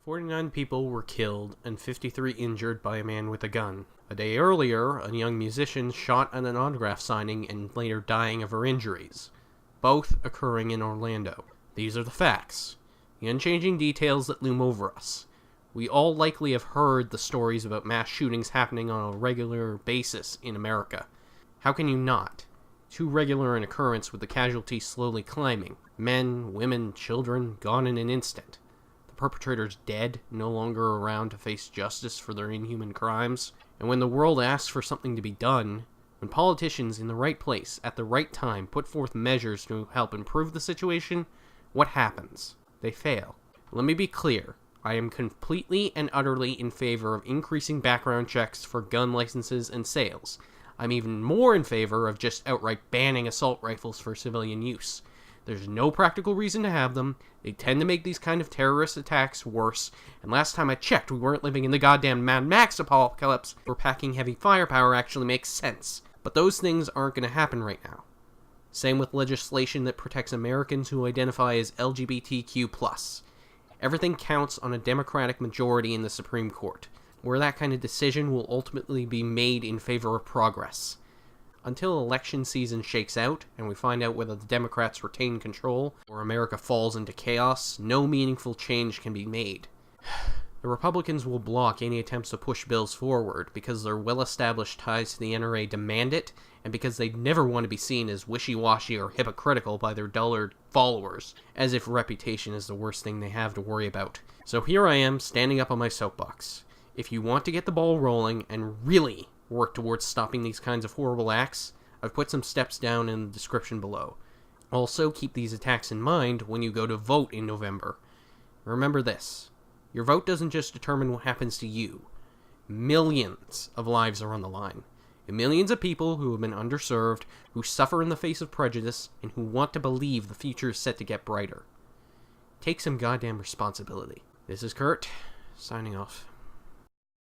49 people were killed and 53 injured by a man with a gun. A day earlier, a young musician shot at an autograph signing and later dying of her injuries, both occurring in Orlando. These are the facts, the unchanging details that loom over us. We all likely have heard the stories about mass shootings happening on a regular basis in America. How can you not? Too regular an occurrence with the casualties slowly climbing. Men, women, children, gone in an instant. The perpetrators dead, no longer around to face justice for their inhuman crimes. And when the world asks for something to be done, when politicians in the right place, at the right time, put forth measures to help improve the situation, what happens? They fail. Let me be clear. I am completely and utterly in favor of increasing background checks for gun licenses and sales. I'm even more in favor of just outright banning assault rifles for civilian use. There's no practical reason to have them. They tend to make these kind of terrorist attacks worse, and last time I checked, we weren't living in the goddamn Mad Max apocalypse where packing heavy firepower actually makes sense. But those things aren't going to happen right now. Same with legislation that protects Americans who identify as LGBTQ+. Everything counts on a Democratic majority in the Supreme Court, where that kind of decision will ultimately be made in favor of progress. Until election season shakes out, and we find out whether the Democrats retain control, or America falls into chaos, no meaningful change can be made. The Republicans will block any attempts to push bills forward, because their well-established ties to the NRA demand it, and because they never want to be seen as wishy-washy or hypocritical by their dullard followers, as if reputation is the worst thing they have to worry about. So here I am, standing up on my soapbox. If you want to get the ball rolling, and really work towards stopping these kinds of horrible acts, I've put some steps down in the description below. Also, keep these attacks in mind when you go to vote in November. Remember this. Your vote doesn't just determine what happens to you. Millions of lives are on the line. And millions of people who have been underserved, who suffer in the face of prejudice, and who want to believe the future is set to get brighter. Take some goddamn responsibility. This is Kurt, signing off.